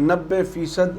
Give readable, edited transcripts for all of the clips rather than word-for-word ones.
90%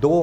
2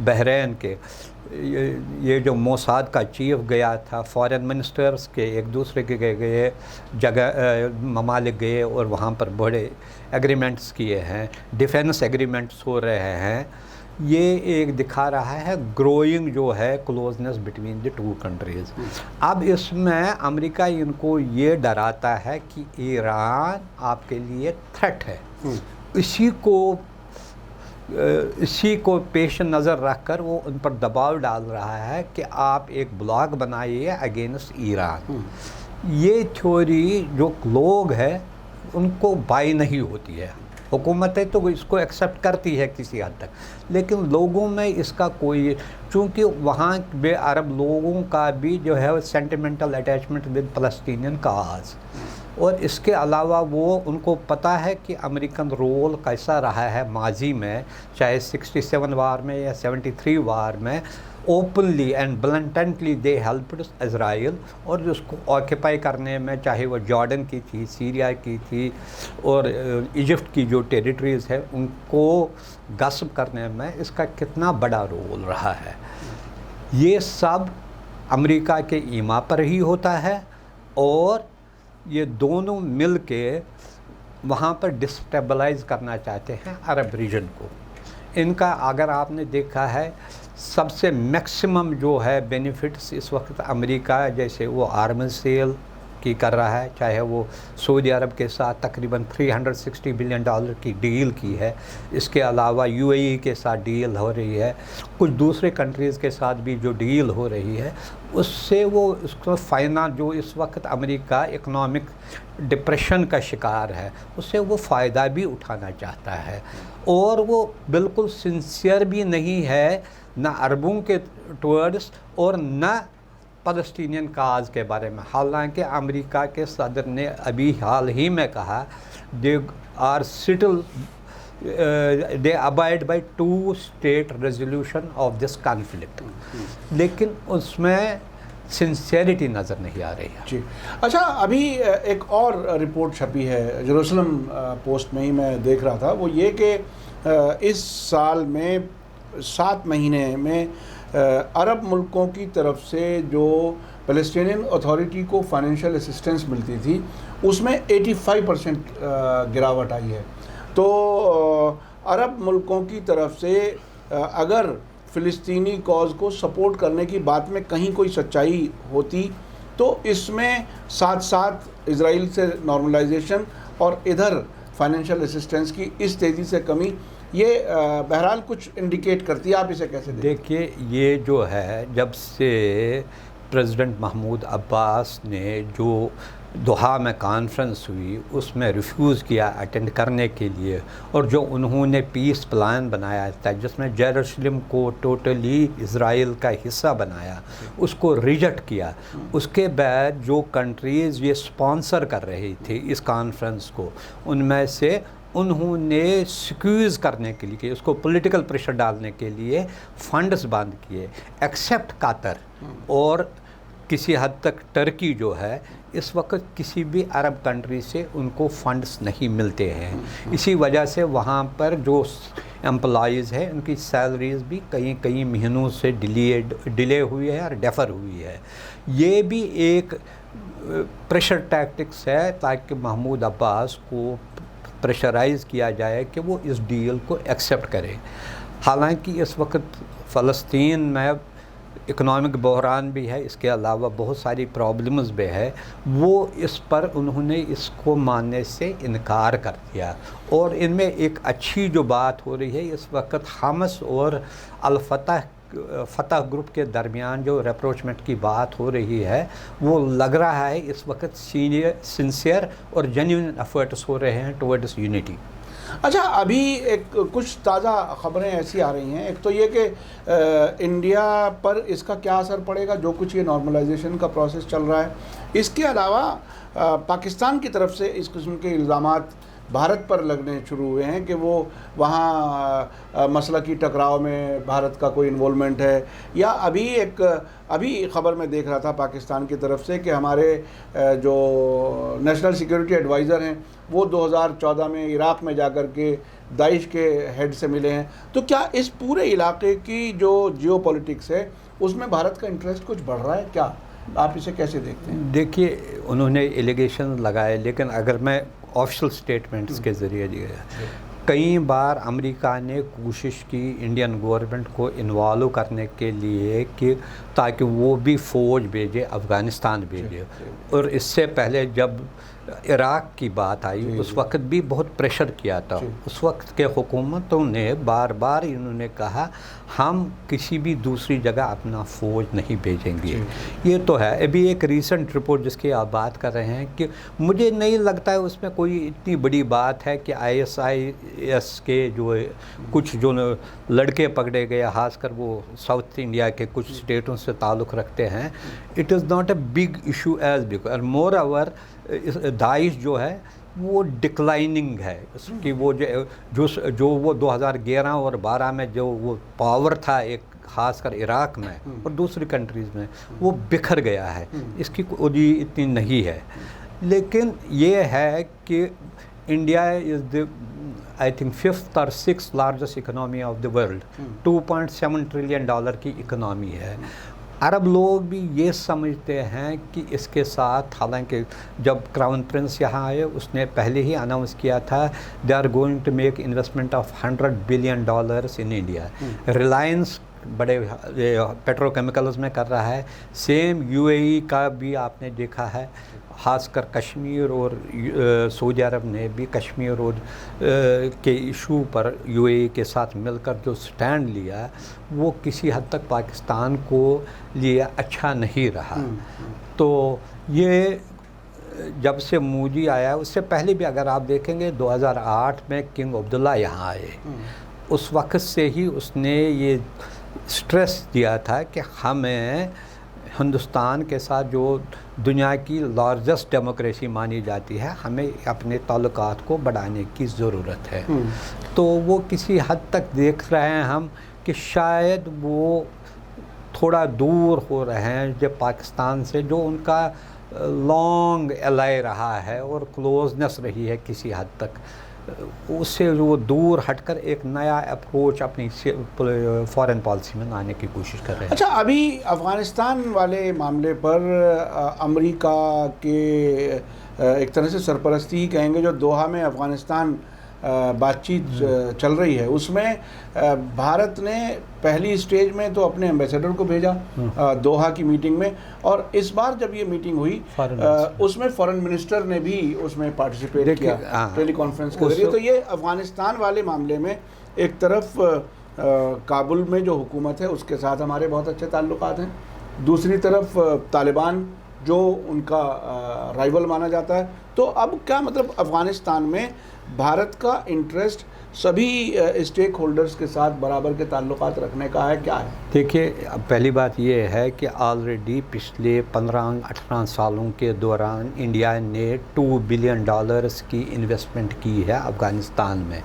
بحرین کے، یہ جو موساد کا چیف گیا تھا، فارن منسٹرز کے ایک دوسرے کے گئے جگہ ممالک گئے اور وہاں پر بڑے ایگریمنٹس کیے ہیں، ڈیفینس ایگریمنٹس ہو رہے ہیں. یہ ایک دکھا رہا ہے گروئنگ جو ہے closeness between the to countries. اب اس میں امریکہ ان کو یہ ڈراتا ہے کہ ایران آپ کے لیے تھریٹ ہے. اسی کو پیش نظر رکھ کر وہ ان پر دباؤ ڈال رہا ہے کہ آپ ایک بلاک بنائیے اگینسٹ ایران. یہ تھیوری جو لوگ ہیں ان کو بائی نہیں ہوتی ہے. حکومتیں تو اس کو ایکسیپٹ کرتی ہے کسی حد تک، لیکن لوگوں میں اس کا کوئی، چونکہ وہاں بے عرب لوگوں کا بھی جو ہے سینٹیمنٹل اٹیچمنٹ ود فلسطینین کاز، اور اس کے علاوہ وہ ان کو پتہ ہے کہ امریکن رول کیسا رہا ہے ماضی میں، چاہے 67 وار میں یا 73 وار میں. اوپنلی اینڈ بلنٹنٹلی دے ہیلپڈ اسرائیل، اور اس کو آکیپائی کرنے میں، چاہے وہ جارڈن کی تھی، سیریا کی تھی، اور ایجپٹ کی جو ٹیریٹریز ہے ان کو غصب کرنے میں اس کا کتنا بڑا رول رہا ہے. یہ سب امریکہ کے ایما پر ہی ہوتا ہے، اور یہ دونوں مل کے وہاں پر ڈسٹیبلائز کرنا چاہتے ہیں عرب ریجن کو. ان کا اگر آپ نے دیکھا ہے سب سے میکسیمم جو ہے بینیفٹس اس وقت امریکہ جیسے وہ آرمز سیل کی کر رہا ہے، چاہے وہ سعودی عرب کے ساتھ تقریباً $360 بلین کی ڈیل کی ہے. اس کے علاوہ UAE کے ساتھ ڈیل ہو رہی ہے، کچھ دوسرے کنٹریز کے ساتھ بھی جو ڈیل ہو رہی ہے، اس سے وہ اس کو جو اس وقت امریکہ اکنامک ڈپریشن کا شکار ہے، اس سے وہ فائدہ بھی اٹھانا چاہتا ہے. اور وہ بالکل سنسیئر بھی نہیں ہے نہ عربوں کے ٹورڈس اور نہ فلسطینین کاز کے بارے میں. حالانکہ امریکہ کے صدر نے ابھی حال ہی میں کہا they are still they abide by 2 state resolution of this conflict، لیکن اس میں سنسیئرٹی نظر نہیں آ رہی ہے. جی اچھا، ابھی ایک اور رپورٹ چھپی ہے جیروسلم پوسٹ میں ہی میں دیکھ رہا تھا، وہ یہ کہ اس سال میں 7 مہینے میں عرب ملکوں کی طرف سے جو فلسطینین اتھارٹی کو فائنینشیل اسسٹنس ملتی تھی اس میں 85% گراوٹ آئی ہے. تو عرب ملکوں کی طرف سے اگر فلسطینی کاز کو سپورٹ کرنے کی بات میں کہیں کوئی سچائی ہوتی تو اس میں ساتھ ساتھ اسرائیل سے نارملائزیشن اور ادھر فائنینشیل اسسٹنس کی اس تیزی سے کمی، یہ بہرحال کچھ انڈیکیٹ کرتی ہے. آپ اسے کیسے دیکھیے؟ یہ جو ہے جب سے پریزیڈنٹ محمود عباس نے جو دوحہ میں کانفرنس ہوئی اس میں ریفیوز کیا اٹینڈ کرنے کے لیے، اور جو انہوں نے پیس پلان بنایا تھا جس میں جیروسلم کو ٹوٹلی اسرائیل کا حصہ بنایا، اس کو ریجیکٹ کیا. اس کے بعد جو کنٹریز یہ سپانسر کر رہی تھی اس کانفرنس کو، ان میں سے انہوں نے سکویز کرنے کے لیے کہ اس کو پولیٹیکل پریشر ڈالنے کے لیے فنڈز بند کیے، ایکسیپٹ قطر اور کسی حد تک ٹرکی جو ہے. اس وقت کسی بھی عرب کنٹری سے ان کو فنڈز نہیں ملتے ہیں. اسی وجہ سے وہاں پر جو امپلائیز ہیں ان کی سیلریز بھی کئی مہینوں سے ڈیلے ہوئی ہے اور ڈیفر ہوئی ہے. یہ بھی ایک پریشر ٹیکٹکس ہے تاکہ محمود عباس کو پریشرائز کیا جائے کہ وہ اس ڈیل کو ایکسیپٹ کرے. حالانکہ اس وقت فلسطین میں اکنامک بحران بھی ہے، اس کے علاوہ بہت ساری پرابلمز بھی ہے، وہ اس پر انہوں نے اس کو ماننے سے انکار کر دیا. اور ان میں ایک اچھی جو بات ہو رہی ہے اس وقت حماس اور فتح گروپ کے درمیان جو ریپروچمنٹ کی بات ہو رہی ہے، وہ لگ رہا ہے اس وقت سنسیئر اور جینیون ایفرٹس ہو رہے ہیں ٹورڈس یونٹی. اچھا، ابھی ایک کچھ تازہ خبریں ایسی آ رہی ہیں. ایک تو یہ کہ انڈیا پر اس کا کیا اثر پڑے گا جو کچھ یہ نارملائزیشن کا پروسیس چل رہا ہے. اس کے علاوہ پاکستان کی طرف سے اس قسم کے الزامات بھارت پر لگنے شروع ہوئے ہیں کہ وہ وہاں مسلکی ٹکراؤ میں بھارت کا کوئی انوالومنٹ ہے. یا ابھی خبر میں دیکھ رہا تھا پاکستان کی طرف سے کہ ہمارے جو نیشنل سیکیورٹی ایڈوائزر ہیں وہ 2014 میں عراق میں جا کر کے داعش کے ہیڈ سے ملے ہیں. تو کیا اس پورے علاقے کی جو جیو پولیٹکس ہے اس میں بھارت کا انٹرسٹ کچھ بڑھ رہا ہے کیا؟ آپ اسے کیسے دیکھتے ہیں؟ دیکھیے انہوں نے ایلیگیشن لگائے، لیکن اگر میں آفیشل سٹیٹمنٹس کے ذریعے دیا، کئی بار امریکہ نے کوشش کی انڈین گورنمنٹ کو انوالو کرنے کے لیے کہ تاکہ وہ بھی فوج بھیجے، افغانستان بھیجے. اور اس سے پہلے جب عراق کی بات آئی اس وقت بھی بہت پریشر کیا تھا. اس وقت کے حکومتوں نے بار بار انہوں نے کہا ہم کسی بھی دوسری جگہ اپنا فوج نہیں بھیجیں گے. یہ تو ہے. ابھی ایک ریسنٹ رپورٹ جس کی آپ بات کر رہے ہیں کہ مجھے نہیں لگتا ہے اس میں کوئی اتنی بڑی بات ہے کہ ISIS کے جو کچھ جو لڑکے پکڑے گئے، خاص کر وہ ساؤتھ انڈیا کے کچھ اسٹیٹوں سے تعلق رکھتے ہیں. It is not a big issue as big. اور مور اوور داعش جو ہے وہ ڈکلائننگ ہے. اس کی وہ جو وہ 2011 اور 12 میں جو وہ پاور تھا ایک خاص کر عراق میں اور دوسری کنٹریز میں، وہ بکھر گیا ہے. اس کی کوئی اتنی نہیں ہے. لیکن یہ ہے کہ India is the I think 5th اور 6th largest economy of the world. $2.7 trillion کی اکنامی ہے. عرب لوگ بھی یہ سمجھتے ہیں کہ اس کے ساتھ، حالانکہ جب کراؤن پرنس یہاں آئے اس نے پہلے ہی اناؤنس کیا تھا they are going to make investment of $100 billion in India. Reliance بڑے پیٹرو کیمیکلز میں کر رہا ہے. سیم UAE کا بھی آپ نے دیکھا ہے، خاص کر کشمیر اور سعودی عرب نے بھی کشمیر اور کے ایشو پر UAE کے ساتھ مل کر جو سٹینڈ لیا وہ کسی حد تک پاکستان کو لیے اچھا نہیں رہا. تو یہ جب سے مودی آیا، اس سے پہلے بھی اگر آپ دیکھیں گے 2008 میں کنگ عبداللہ یہاں آئے، اس وقت سے ہی اس نے یہ سٹریس دیا تھا کہ ہمیں ہندوستان کے ساتھ جو دنیا کی لارجسٹ ڈیموکریسی مانی جاتی ہے، ہمیں اپنے تعلقات کو بڑھانے کی ضرورت ہے. تو وہ کسی حد تک دیکھ رہے ہیں ہم کہ شاید وہ تھوڑا دور ہو رہے ہیں جب پاکستان سے، جو ان کا لانگ الائی رہا ہے اور کلوزنس رہی ہے کسی حد تک، اس سے وہ دور ہٹ کر ایک نیا اپروچ اپنی فارن پالیسی میں لانے کی کوشش کر رہے ہیں. اچھا، ابھی افغانستان والے معاملے پر امریکہ کے ایک طرح سے سرپرستی ہی کہیں گے، جو دوحہ میں افغانستان بات چیت چل رہی ہے، اس میں بھارت نے پہلی سٹیج میں تو اپنے ایمبیسیڈر کو بھیجا دوحہ کی میٹنگ میں، اور اس بار جب یہ میٹنگ ہوئی اس میں فارن منسٹر نے بھی اس میں پارٹیسپیٹ کیا ٹیلی کانفرنس کے ذریعے. تو یہ افغانستان والے معاملے میں ایک طرف کابل میں جو حکومت ہے اس کے ساتھ ہمارے بہت اچھے تعلقات ہیں، دوسری طرف طالبان جو ان کا رائیول مانا جاتا ہے. تو اب کیا مطلب افغانستان میں بھارت کا انٹرسٹ سبھی اسٹیک ہولڈرز کے ساتھ برابر کے تعلقات رکھنے کا ہے، کیا ہے؟ دیکھیے، پہلی بات یہ ہے کہ آلریڈی پچھلے 15-18 سالوں کے دوران انڈیا نے $2 بلین کی انویسٹمنٹ کی ہے افغانستان میں.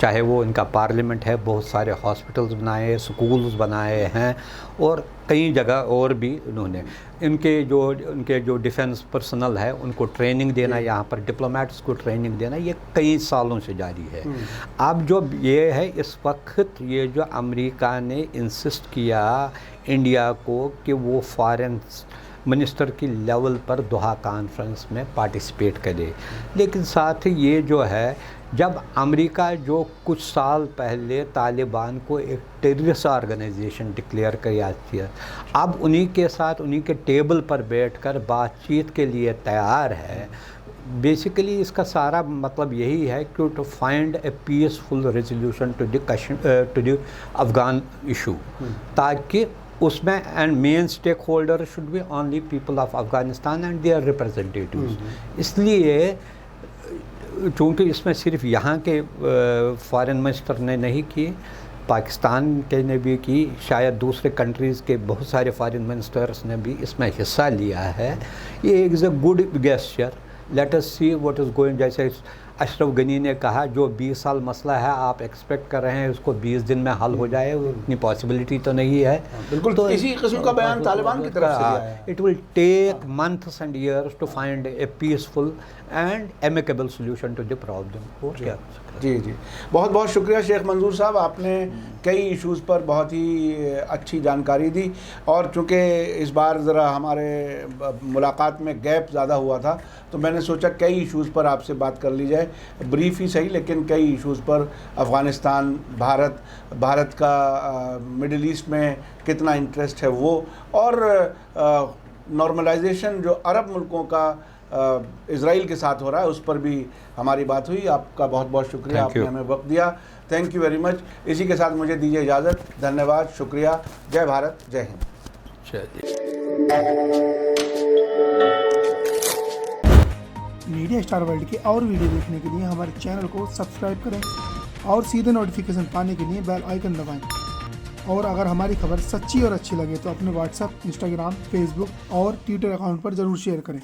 چاہے وہ ان کا پارلیمنٹ ہے، بہت سارے ہاسپٹلز بنائے، سکولز بنائے ہیں، اور کئی جگہ اور بھی انہوں نے ان کے جو ڈیفنس پرسنل ہے ان کو ٹریننگ دینا، یہاں پر ڈپلومیٹس کو ٹریننگ دینا، یہ کئی سالوں سے جاری ہے. اب جو یہ ہے اس وقت یہ جو امریکہ نے انسسٹ کیا انڈیا کو کہ وہ فارن منسٹر کی لیول پر دوحہ کانفرنس میں پارٹیسپیٹ کرے. لیکن ساتھ ہی یہ جو ہے، جب امریکہ جو کچھ سال پہلے طالبان کو ایک ٹیررسٹ آرگنائزیشن ڈکلیئر کیا تھا، اب انہی کے ساتھ انہی کے ٹیبل پر بیٹھ کر بات چیت کے لیے تیار ہے. بیسیکلی اس کا سارا مطلب یہی ہے کہ to find a peaceful resolution to the Afghan issue, تاکہ اس میں and main stakeholder should be only people of Afghanistan and their representatives. اس لیے چونکہ اس میں صرف یہاں کے فارن منسٹر نے نہیں کی، پاکستان کے نے بھی کی، شاید دوسرے کنٹریز کے بہت سارے فارن منسٹرز نے بھی اس میں حصہ لیا ہے. یہ ایک good gesture. Let us see what is going. جیسے اشرف غنی نے کہا جو 20 سال مسئلہ ہے آپ ایکسپیکٹ کر رہے ہیں اس کو 20 دن میں حل ہو جائے، اتنی پاسبلٹی تو نہیں ہے. بالکل تو اسی قسم کا بیان طالبان کی طرف سے آیا ہے. It will take months and years to find a peaceful and amicable solution to the problem. اور کیا؟ جی جی، بہت بہت شکریہ شیخ منظور صاحب، آپ نے کئی ایشوز پر بہت ہی اچھی جانکاری دی، اور چونکہ اس بار ذرا ہمارے ملاقات میں گیپ زیادہ ہوا تھا تو میں نے سوچا کئی ایشوز پر آپ سے بات کر لی جائے، بریف ہی صحیح لیکن کئی ایشوز پر، افغانستان، بھارت کا مڈل ایسٹ میں کتنا انٹرسٹ ہے وہ، اور نارملائزیشن جو عرب ملکوں کا اسرائیل کے ساتھ ہو رہا ہے اس پر بھی ہماری بات ہوئی. آپ کا بہت بہت شکریہ، آپ نے ہمیں وقت دیا. Thank you very much. اسی کے ساتھ مجھے دیجیے اجازت. دھنیہ واد، شکریہ. جے بھارت، جے ہند. میڈیا اسٹار ورلڈ کے اور ویڈیو دیکھنے کے لیے ہمارے چینل کو سبسکرائب کریں اور سیدھے نوٹیفیکیشن پانے کے لیے بیل آئیکن دبائیں. اور اگر ہماری خبر سچی اور اچھی لگے تو اپنے واٹس ایپ، انسٹاگرام، فیس بک اور ٹویٹر اکاؤنٹ پر ضرور شیئر کریں.